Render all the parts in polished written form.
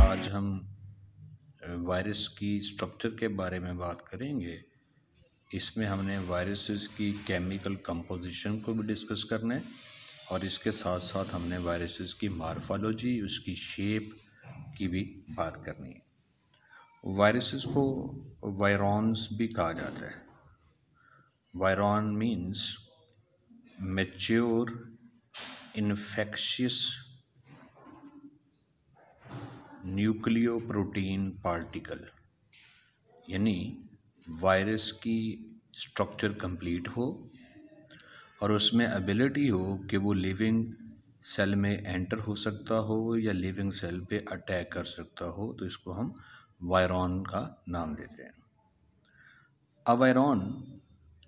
आज हम वायरस की स्ट्रक्चर के बारे में बात करेंगे। इसमें हमने वायरसेस की केमिकल कंपोजिशन को भी डिस्कस करना है और इसके साथ साथ हमने वायरसेस की मॉर्फोलॉजी, उसकी शेप की भी बात करनी है। वायरसेस को वायरॉन्स भी कहा जाता है। Virion means mature infectious nucleoprotein particle, यानी वायरस की स्ट्रक्चर कंप्लीट हो और उसमें एबिलिटी हो कि वो लिविंग सेल में एंटर हो सकता हो या लिविंग सेल पे अटैक कर सकता हो, तो इसको हम वायरॉन का नाम देते हैं। अब वायरॉन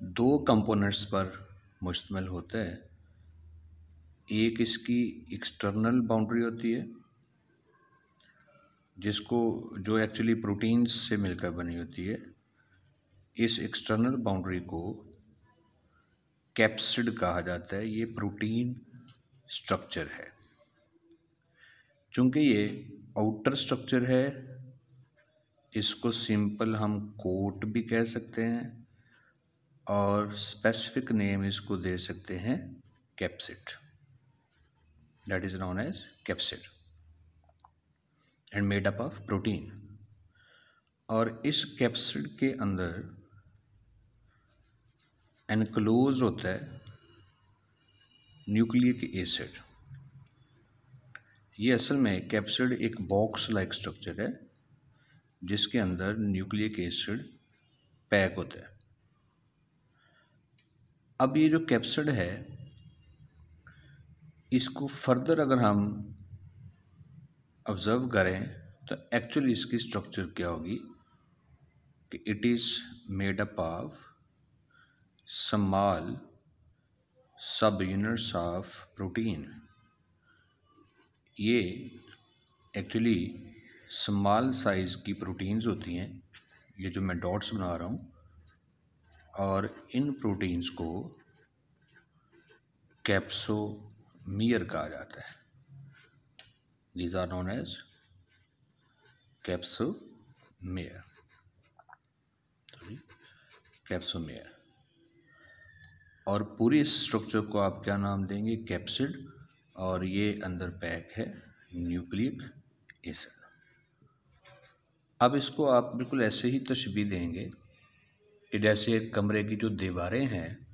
दो कंपोनेंट्स पर मुश्तमिल होता है। एक इसकी एक्सटर्नल बाउंड्री होती है जो एक्चुअली प्रोटीन्स से मिलकर बनी होती है। इस एक्सटर्नल बाउंड्री को कैप्सिड कहा जाता है। ये प्रोटीन स्ट्रक्चर है। चूंकि ये आउटर स्ट्रक्चर है, इसको सिंपल हम कोट भी कह सकते हैं और स्पेसिफिक नेम इसको दे सकते हैं capsid. That is known as capsid and made up of protein. और इस कैप्सिड के अंदर एनक्लोज होता है न्यूक्लिक एसिड। ये असल में कैप्सिड एक बॉक्स लाइक स्ट्रक्चर है जिसके अंदर न्यूक्लिक एसिड पैक होता है। अब ये जो कैप्सिड है, इसको फर्दर अगर हम ऑब्जर्व करें तो एक्चुअली इसकी स्ट्रक्चर क्या होगी कि it is made up of small सब यूनिट्स ऑफ प्रोटीन। ये एक्चुअली स्मॉल साइज़ की प्रोटीन्स होती हैं, ये जो मैं डॉट्स बना रहा हूँ, और इन प्रोटीन्स को कैप्सोमियर कहा जाता है। These are known as capsomere. Capsomere. और पूरी स्ट्रक्चर को आप क्या नाम देंगे? कैप्सिड। और ये अंदर पैक है न्यूक्लिक एसिड। अब इसको आप बिल्कुल ऐसे ही तशबीह देंगे कि जैसे कमरे की जो दीवारें हैं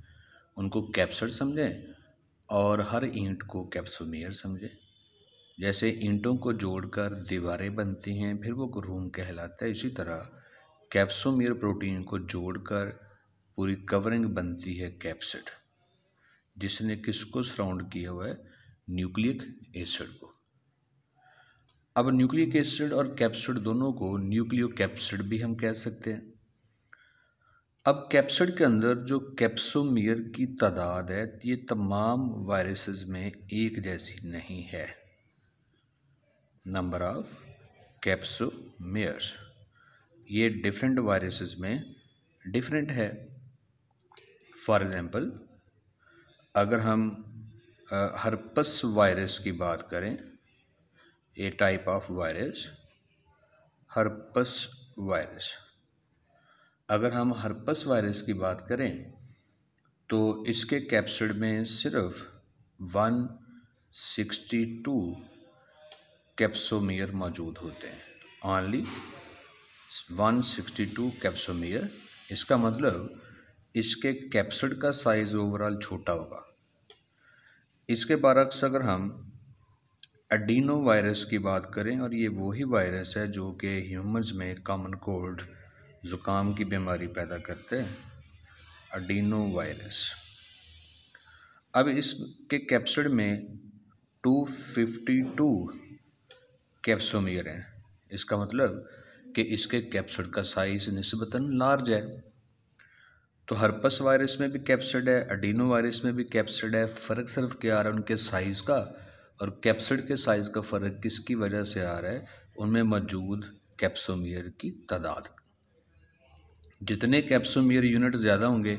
उनको कैप्सिड समझें और हर ईंट को कैप्सोमियर समझें। जैसे ईंटों को जोड़कर दीवारें बनती हैं, फिर वो रूम कहलाता है, इसी तरह कैप्सोमियर प्रोटीन को जोड़कर पूरी कवरिंग बनती है कैप्सिड, जिसने किसको सराउंड किया हुआ है? न्यूक्लिक एसिड को। अब न्यूक्लिक एसिड और कैप्सिड दोनों को न्यूक्लियोकैप्सिड भी हम कह सकते हैं। अब कैप्सिड के अंदर जो कैप्सोमियर की तादाद है, ये तमाम वायरसेस में एक जैसी नहीं है। नंबर ऑफ कैप्सोमियर्स ये डिफरेंट वायरसेस में डिफरेंट है। फॉर एग्जांपल, अगर हम हर्पस वायरस की बात करें, a type of virus herpes virus, अगर हम हर्पस वायरस की बात करें तो इसके कैप्सिड में सिर्फ 162 कैप्सोमियर मौजूद होते हैं। Only 162 capsomere. इसका मतलब इसके कैप्सिड का साइज ओवरऑल छोटा होगा। इसके बरक्स अगर हम एडिनो वायरस की बात करें, और ये वही वायरस है जो कि ह्यूमंस में कॉमन कोल्ड, ज़ुकाम की बीमारी पैदा करते हैं, एडिनो वायरस। अब इसके कैप्सिड में 252 कैप्सोमियर हैं। इसका मतलब कि इसके कैप्सिड का साइज निस्बतन लार्ज है। तो हर्पस वायरस में भी कैप्सिड है, एडिनो वायरस में भी कैप्सिड है। फ़र्क सिर्फ क्या आ रहा है उनके साइज़ का, और कैप्सिड के साइज़ का फ़र्क किसकी वजह से आ रहा है? उनमें मौजूद कैप्सोमियर की तादाद। जितने कैप्सोमियर यूनिट ज़्यादा होंगे,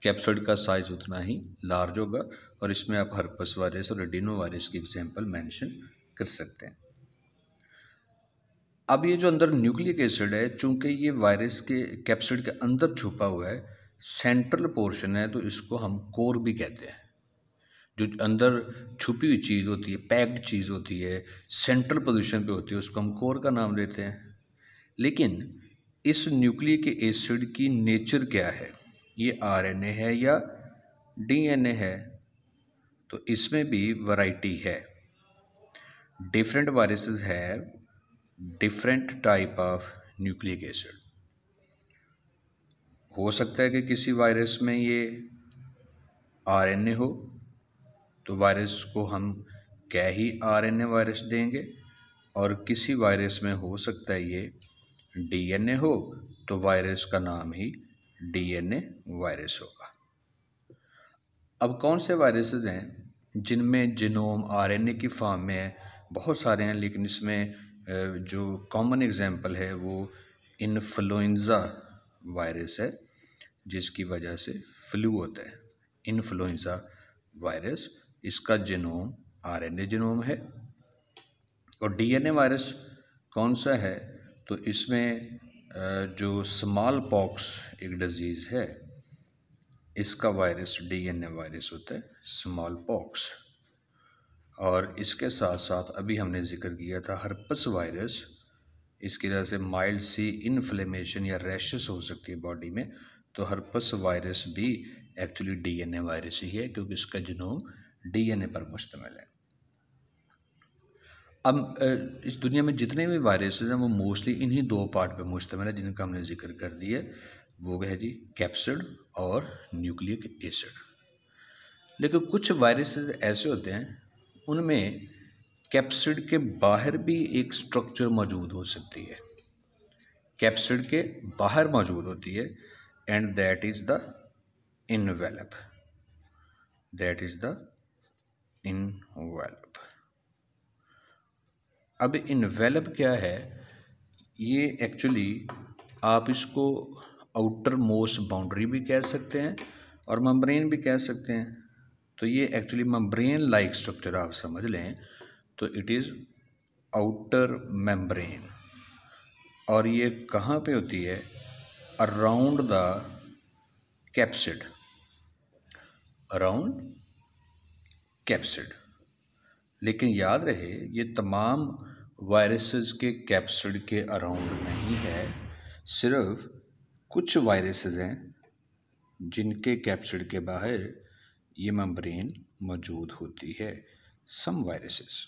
कैप्सिड का साइज़ उतना ही लार्ज होगा। और इसमें आप हर्पस वायरस और एडिनो वायरस की एग्जाम्पल मेंशन कर सकते हैं। अब ये जो अंदर न्यूक्लिक एसिड है, चूंकि ये वायरस के कैप्सिड के अंदर छुपा हुआ है, सेंट्रल पोर्शन है, तो इसको हम कोर भी कहते हैं। जो अंदर छुपी हुई चीज़ होती है, पैक्ड चीज़ होती है, सेंट्रल पोजीशन पे होती है, उसको हम कोर का नाम देते हैं। लेकिन इस न्यूक्लिक एसिड की नेचर क्या है? ये आरएनए है या डीएनए है? तो इसमें भी वैरायटी है। Different viruses have different type of nucleic acid. हो सकता है कि किसी वायरस में ये आरएनए हो, तो वायरस को हम क्या ही आरएनए वायरस देंगे, और किसी वायरस में हो सकता है ये डीएनए हो, तो वायरस का नाम ही डीएनए वायरस होगा। अब कौन से वायरसेस हैं जिनमें जीनोम आरएनए की फॉर्म में है? बहुत सारे हैं, लेकिन इसमें जो कॉमन एग्जांपल है वो इन्फ्लुएंजा वायरस है, जिसकी वजह से फ्लू होता है। इन्फ्लुएंजा वायरस, इसका जीनोम आरएनए जीनोम है। और डीएनए वायरस कौन सा है? तो इसमें जो स्मॉल पॉक्स एक डिजीज़ है, इसका वायरस डीएनए वायरस होता है, स्मॉल पॉक्स। और इसके साथ साथ अभी हमने जिक्र किया था हर्पस वायरस, इसकी वजह से माइल्ड सी इन्फ्लेमेशन या रैशेस हो सकती है बॉडी में, तो हर्पस वायरस भी एक्चुअली डीएनए वायरस ही है, क्योंकि इसका जीनोम डीएनए पर मुश्तमिल है। अब इस दुनिया में जितने भी वायरसेस हैं वो मोस्टली इन्हीं दो पार्ट पे मुश्तमिल है, जिनका हमने जिक्र कर दिया। वो है जी कैप्सिड और न्यूक्लिक एसिड। लेकिन कुछ वायरसेस ऐसे होते हैं उनमें कैप्सिड के बाहर भी एक स्ट्रक्चर मौजूद हो सकती है, कैप्सिड के बाहर मौजूद होती है, and that is the envelope. That is the envelope. अब इनवेलप क्या है? ये एक्चुअली आप इसको आउटर मोस्ट बाउंड्री भी कह सकते हैं और मेम्ब्रेन भी कह सकते हैं। तो ये एक्चुअली मेम्ब्रेन लाइक स्ट्रक्चर आप समझ लें, तो इट इज़ आउटर मेम्ब्रेन। और ये कहाँ पे होती है? Around the capsid, around capsid. लेकिन याद रहे ये तमाम वायरसेस के कैप्सिड के अराउंड नहीं है, सिर्फ कुछ वायरसेस हैं जिनके कैप्सिड के बाहर ये मेम्ब्रेन मौजूद होती है, सम वायरसेस।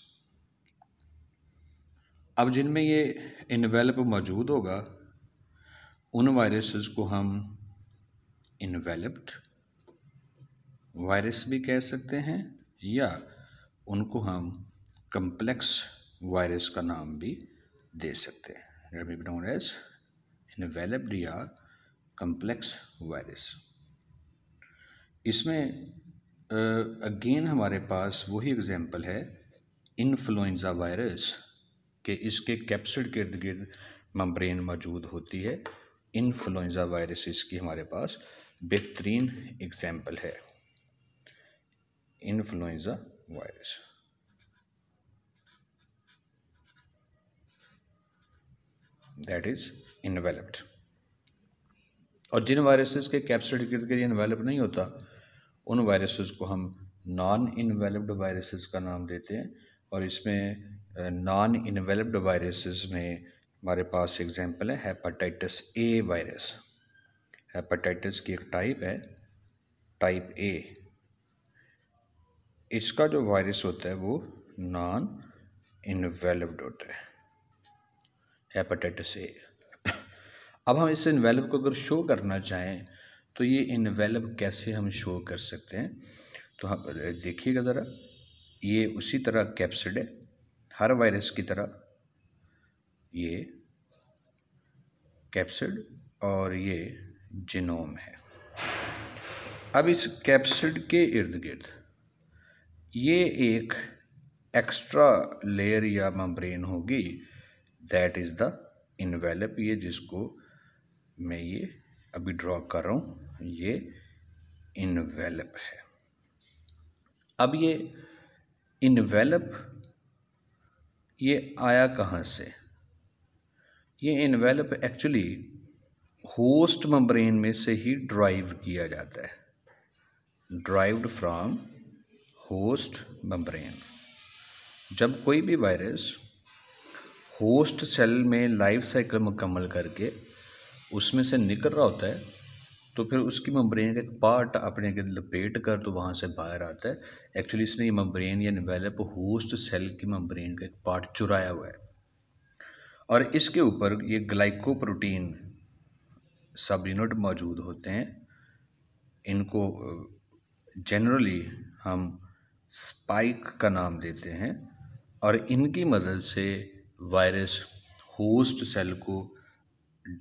अब जिनमें ये इनवेलप मौजूद होगा उन वायरसेस को हम इनवेलप्ड वायरस भी कह सकते हैं, या उनको हम कम्प्लेक्स वायरस का नाम भी दे सकते हैं, that may be known as enveloped या कम्प्लेक्स वायरस। इसमें अगेन हमारे पास वही एग्जांपल है इन्फ्लुएंजा वायरस के, इसके कैप्सिड के इर्द गिर्द मेम्ब्रेन मौजूद होती है। इन्फ्लुएंजा वायरस इसकी हमारे पास बेहतरीन एग्जांपल है, influenza virus. That is enveloped. और जिन वायरसेस के कैप्सिड के इर्द गिर्द इन्वेलप नहीं होता उन वायरसेस को हम नॉन इन्वेलप्ड वायरसेस का नाम देते हैं। और इसमें नॉन इन्वेलप्ड वायरसेस में हमारे पास एग्जांपल है हेपेटाइटिस ए वायरस। हेपेटाइटिस की एक टाइप है, टाइप ए। इसका जो वायरस होता है वो नॉन इन्वेलप्ड होता है, हेपेटाइटिस ए। अब हम इस इन्वेलप को अगर शो करना चाहें तो ये इन्वेलप कैसे हम शो कर सकते हैं? तो हम देखिएगा ज़रा, ये उसी तरह कैप्सिड है, हर वायरस की तरह ये कैप्सिड और ये जीनोम है। अब इस कैप्सिड के इर्द गिर्द ये एक एक्स्ट्रा लेयर या मेम्ब्रेन होगी, दैट इज़ द इन्वेलप। ये जिसको मैं ये अभी ड्रॉ कर रहा हूँ, ये इन्वेलप है। अब ये इन्वेलप ये आया कहाँ से? ये इन्वेलप एक्चुअली होस्ट मेम्ब्रेन में से ही ड्राइव किया जाता है, ड्राइव्ड फ्रॉम होस्ट मेम्ब्रेन। जब कोई भी वायरस होस्ट सेल में लाइफ साइकिल मुकम्मल करके उसमें से निकल रहा होता है तो फिर उसकी मेम्ब्रेन का एक पार्ट अपने के लपेट कर तो वहाँ से बाहर आता है। एक्चुअली इसने ये मेम्ब्रेन या इन्वेलप होस्ट सेल की मेम्ब्रेन का एक पार्ट चुराया हुआ है और इसके ऊपर ये ग्लाइकोप्रोटीन सब यूनिट मौजूद होते हैं। इनको जनरली हम स्पाइक का नाम देते हैं और इनकी मदद से वायरस होस्ट सेल को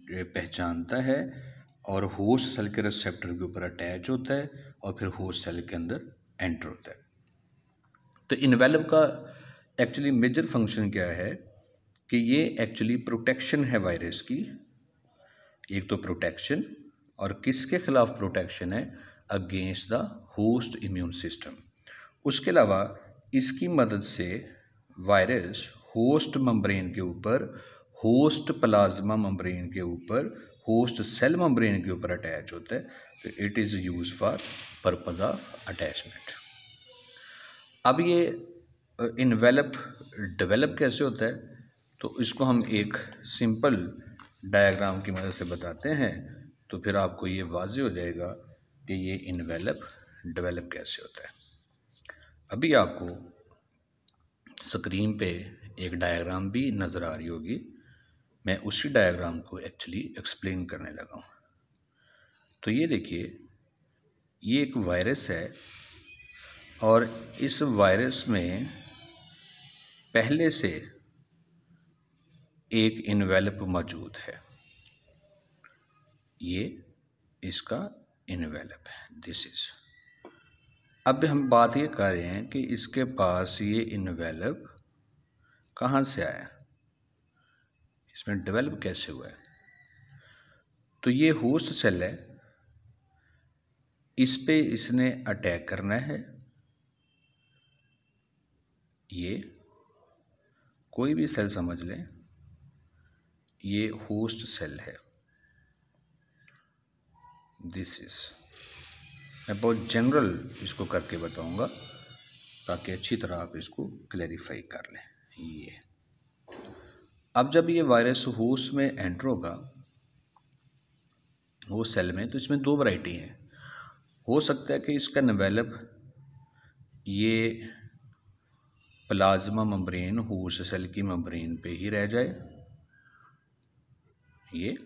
पहचानता है और होस्ट सेल के रिसेप्टर के ऊपर अटैच होता है और फिर होस्ट सेल के अंदर एंटर होता है। तो इन्वेलप का एक्चुअली मेजर फंक्शन क्या है कि ये एक्चुअली प्रोटेक्शन है वायरस की। एक तो प्रोटेक्शन, और किसके खिलाफ प्रोटेक्शन है? Against the host immune system. उसके अलावा इसकी मदद से वायरस होस्ट मेम्ब्रेन के ऊपर, होस्ट प्लाज्मा मेम्ब्रेन के ऊपर, होस्ट सेल मेम्ब्रेन के ऊपर अटैच होता है। तो it is use for purpose of attachment. अब ये इन्वेलप डेवलप कैसे होता है तो इसको हम एक सिंपल डायग्राम की मदद से बताते हैं तो फिर आपको ये वाज़ेह हो जाएगा कि ये इन्वेलप डेवलप कैसे होता है। अभी आपको स्क्रीन पे एक डायग्राम भी नज़र आ रही होगी, मैं उसी डायग्राम को एक्चुअली एक्सप्लेन करने लगा हूँ। तो ये देखिए, ये एक वायरस है और इस वायरस में पहले से एक इन्वेलप मौजूद है। ये इसका इन्वेलप है, दिस इज। अब हम बात ये कर रहे हैं कि इसके पास ये इन्वेलप कहाँ से आया, इसमें डेवलप कैसे हुआ है। तो ये होस्ट सेल है, इस पे इसने अटैक करना है। ये कोई भी सेल समझ लें, ये होस्ट सेल है, दिस इज। मैं बहुत जनरल इसको करके बताऊंगा ताकि अच्छी तरह आप इसको क्लैरिफाई कर लें। ये अब जब ये वायरस होस्ट में एंटर होगा, होस्ट सेल में, तो इसमें दो वैरायटी हैं। हो सकता है कि इसका इन्वेलप ये प्लाज्मा मेम्ब्रेन, होस्ट सेल की मेम्ब्रेन पे ही रह जाए ये,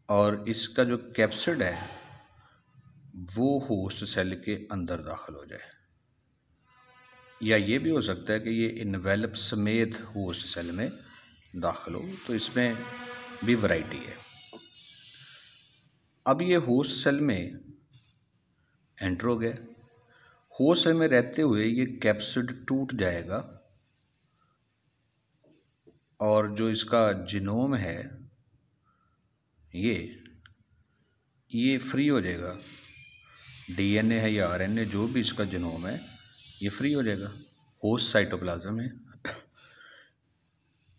और इसका जो कैप्सिड है वो होस्ट सेल के अंदर दाखिल हो जाए। या ये भी हो सकता है कि ये इन्वेलप समेत होस्ट सेल में दाखिल हो, तो इसमें भी वैरायटी है। अब ये होस्ट सेल में एंटर हो गया, होस्ट सेल में रहते हुए ये कैप्सिड टूट जाएगा और जो इसका जीनोम है ये फ्री हो जाएगा। डीएनए है या आरएनए, जो भी इसका जीनोम है ये फ्री हो जाएगा, होस्ट साइटोप्लाज्म है।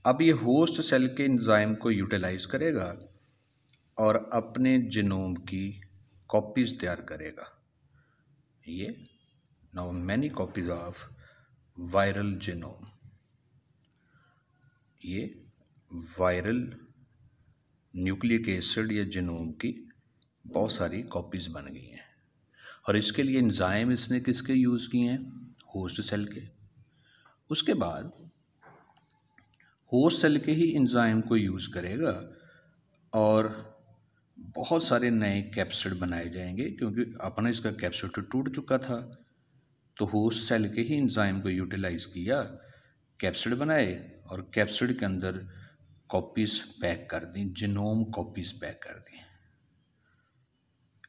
अब ये होस्ट सेल के एंजाइम को यूटिलाइज करेगा और अपने जीनोम की कॉपीज़ तैयार करेगा। ये now many copies of viral genome, ये वायरल न्यूक्लिक एसिड या जीनोम की बहुत सारी कॉपीज़ बन गई हैं। और इसके लिए एंजाइम इसने किसके यूज़ किए हैं? होस्ट सेल के। उसके बाद होस्ट सेल के ही एंजाइम को यूज़ करेगा और बहुत सारे नए कैप्सिड बनाए जाएंगे, क्योंकि अपना इसका कैप्सिड तो टूट चुका था। तो होस्ट सेल के ही एंजाइम को यूटिलाइज किया, कैप्सिड बनाए और कैप्सिड के अंदर कॉपीज़ पैक कर दी, जीनोम कॉपीज़ पैक कर दी।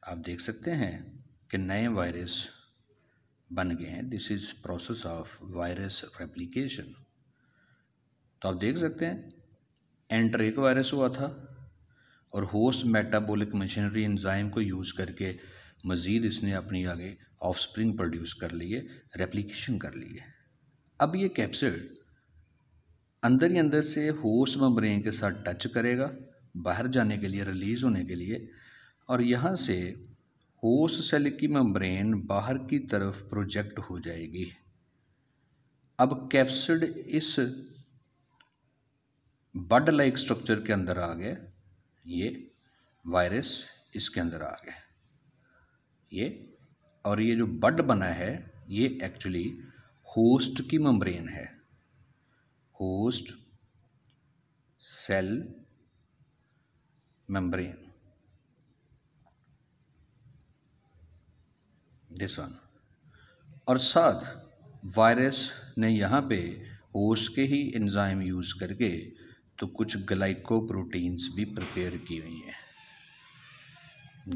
आप देख सकते हैं कि नए वायरस बन गए हैं। This is process of virus replication. तो आप देख सकते हैं एंटर एक वायरस हुआ था और होस्ट मेटाबॉलिक मशीनरी एंजाइम को यूज़ करके मज़ीद इसने अपनी आगे ऑफस्प्रिंग प्रोड्यूस कर लिए, रेप्लिकेशन कर लिए। अब ये कैप्सिड अंदर ही अंदर से होस्ट मेम्ब्रेन के साथ टच करेगा बाहर जाने के लिए, रिलीज होने के लिए, और यहाँ से होस्ट सेल की मेम्ब्रेन बाहर की तरफ प्रोजेक्ट हो जाएगी। अब कैप्सिड इस बड लाइक स्ट्रक्चर के अंदर आ गया, ये वायरस इसके अंदर आ गया, ये, और ये जो बड बना है ये एक्चुअली होस्ट की मेम्ब्रेन है, host cell membrane, this one. और साथ वायरस ने यहाँ पे होस्ट के ही एंजाइम यूज़ करके तो कुछ ग्लाइकोप्रोटीन्स भी प्रिपेयर की हुई हैं,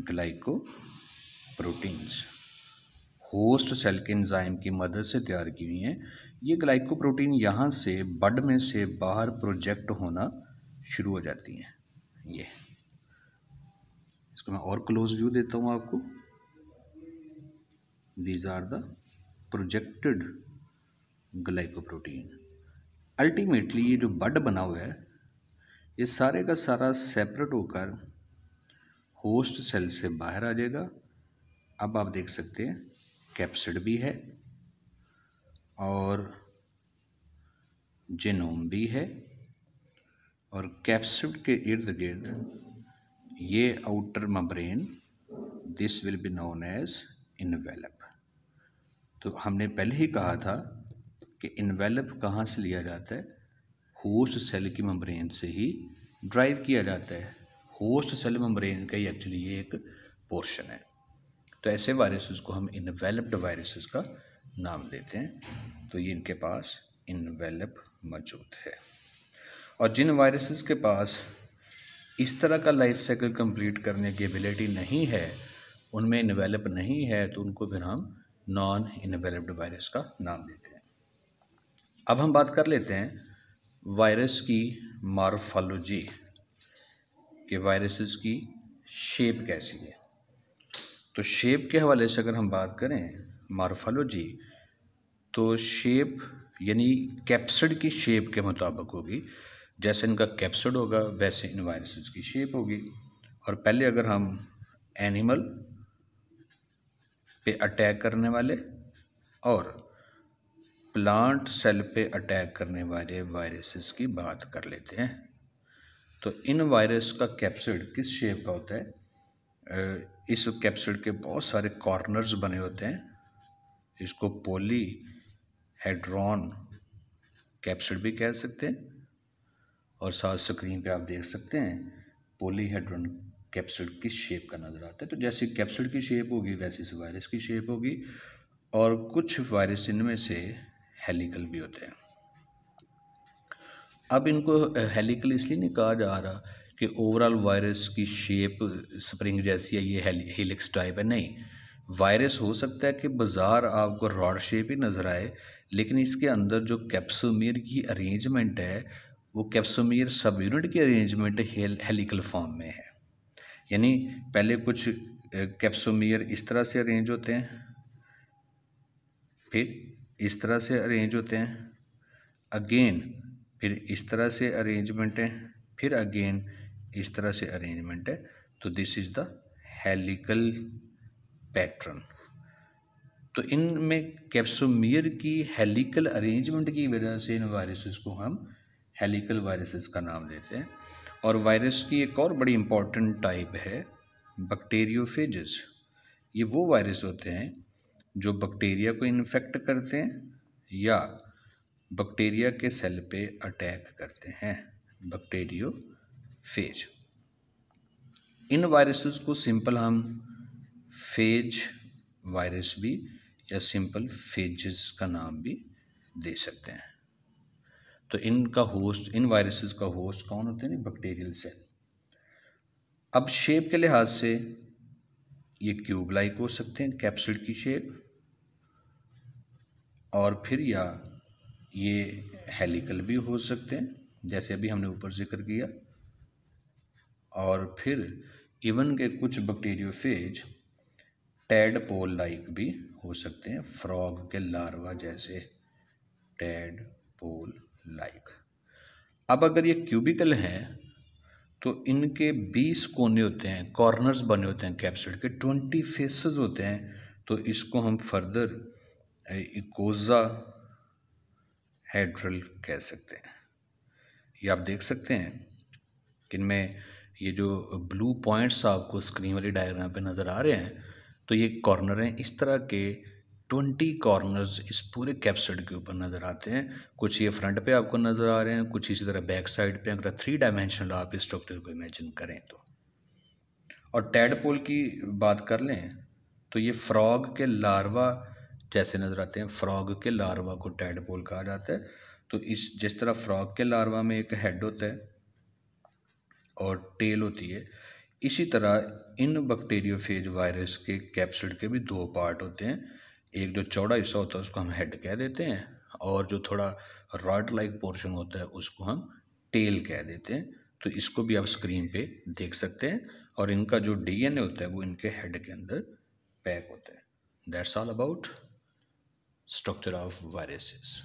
ग्लाइकोप्रोटीन्स होस्ट सेल के एंजाइम की मदद से तैयार की हुई हैं। ये ग्लाइकोप्रोटीन यहाँ से बड में से बाहर प्रोजेक्ट होना शुरू हो जाती हैं। ये इसको मैं और क्लोज व्यू देता हूँ आपको। These are the projected glycoprotein. Ultimately ये जो बड बना हुआ है ये सारे का सारा सेपरेट होकर होस्ट सेल से बाहर आ जाएगा। अब आप देख सकते हैं कैप्सिड भी है और जीनोम भी है, और कैप्सिड के इर्द गिर्द ये outer membrane, this will be known as envelope. तो हमने पहले ही कहा था कि इन्वेलप कहाँ से लिया जाता है, होस्ट सेल की मेम्ब्रेन से ही ड्राइव किया जाता है। होस्ट सेल मेम्ब्रेन का ही एक्चुअली ये एक पोर्शन है। तो ऐसे वायरसेस को हम इन्वेलप्ड वायरसेस का नाम देते हैं। तो ये इनके पास इन्वेलप मौजूद है। और जिन वायरसेस के पास इस तरह का लाइफ साइकिल कंप्लीट करने की एबिलिटी नहीं है, उनमें इन्वेलप नहीं है, तो उनको फिर हम नॉन इन्वेलप्ड वायरस का नाम देते हैं। अब हम बात कर लेते हैं वायरस की मॉर्फोलॉजी, कि वायरसेस की शेप कैसी है। तो शेप के हवाले से अगर हम बात करें मॉर्फोलॉजी, तो शेप यानी कैप्सिड की शेप के मुताबिक होगी। जैसे इनका कैप्सिड होगा वैसे इन वायरसेस की शेप होगी। और पहले अगर हम एनिमल पे अटैक करने वाले और प्लांट सेल पे अटैक करने वाले वायरसेस की बात कर लेते हैं। तो इन वायरस का कैप्सिड किस शेप का होता है? इस कैप्सिड के बहुत सारे कॉर्नर्स बने होते हैं। इसको पॉलीहेड्रॉन कैप्सिड भी कह सकते हैं। और साथ स्क्रीन पे आप देख सकते हैं पॉलीहेड्रॉन कैप्सिड किस शेप का नज़र आता है। तो जैसे कैप्सिड की शेप होगी वैसे इस वायरस की शेप होगी। और कुछ वायरस इनमें से हेलिकल भी होते हैं। अब इनको हेलिकल इसलिए नहीं कहा जा रहा कि ओवरऑल वायरस की शेप स्प्रिंग जैसी है, ये हेलिक्स टाइप है, नहीं। वायरस हो सकता है कि बाज़ार आपको रॉड शेप ही नज़र आए, लेकिन इसके अंदर जो कैप्सोमियर की अरेंजमेंट है वो कैप्सोमियर सब यूनिट की अरेंजमेंट हेलिकल फॉर्म में है। यानी पहले कुछ कैप्सोमियर इस तरह से अरेंज होते हैं, फिर इस तरह से अरेंज होते हैं, अगेन फिर इस तरह से अरेंजमेंट है, फिर अगेन इस तरह से अरेंजमेंट है। तो this is the helical pattern. तो इनमें कैप्सोमियर की हेलिकल अरेंजमेंट की वजह से इन वायरसेस को हम हेलिकल वायरसेस का नाम देते हैं। और वायरस की एक और बड़ी इम्पॉर्टेंट टाइप है बैक्टीरियोफेजेस। ये वो वायरस होते हैं जो बैक्टीरिया को इन्फेक्ट करते हैं या बैक्टीरिया के सेल पे अटैक करते हैं, बैक्टीरियोफेज। इन वायरसेस को सिंपल हम फेज वायरस भी या सिंपल फेजेस का नाम भी दे सकते हैं। तो इनका होस्ट, इन वायरसेस का होस्ट कौन होते हैं? Bacterial cell. अब शेप के लिहाज से ये क्यूब लाइक हो सकते हैं, कैप्सिड की शेप, और फिर या ये हेलिकल भी हो सकते हैं जैसे अभी हमने ऊपर जिक्र किया। और फिर इवन के कुछ बैक्टीरियोफेज टैडपोल लाइक भी हो सकते हैं, फ्रॉग के लार्वा जैसे टैडपोल लाइक। अब अगर ये क्यूबिकल हैं तो इनके 20 कोने होते हैं, कॉर्नर्स बने होते हैं कैप्सिड के, 20 फेसेस होते हैं। तो इसको हम फर्दर इकोजा हेड्रल कह सकते हैं। ये आप देख सकते हैं कि इनमें ये जो ब्लू पॉइंट्स आपको स्क्रीन वाली डायग्राम पे नज़र आ रहे हैं, तो ये कॉर्नर हैं। इस तरह के 20 कॉर्नर्स इस पूरे कैप्सिड के ऊपर नज़र आते हैं। कुछ ये फ्रंट पे आपको नज़र आ रहे हैं, कुछ इसी तरह बैक साइड पे। अगर 3 डायमेंशनल आप इस स्ट्रक्चर को इमेजिन करें तो। और टैडपोल की बात कर लें तो ये फ्रॉग के लार्वा जैसे नज़र आते हैं। फ्रॉग के लार्वा को टैडपोल कहा जाता है। तो इस जिस तरह फ्रॉग के लार्वा में एक हेड होता है और टेल होती है, इसी तरह इन बैक्टीरियोफेज वायरस के कैप्सिड के भी 2 पार्ट होते हैं। एक जो चौड़ा हिस्सा होता है उसको हम हेड कह देते हैं, और जो थोड़ा रॉड लाइक पोर्शन होता है उसको हम टेल कह देते हैं। तो इसको भी आप स्क्रीन पे देख सकते हैं, और इनका जो डीएनए होता है वो इनके हेड के अंदर पैक होता है। That's all about structure of viruses.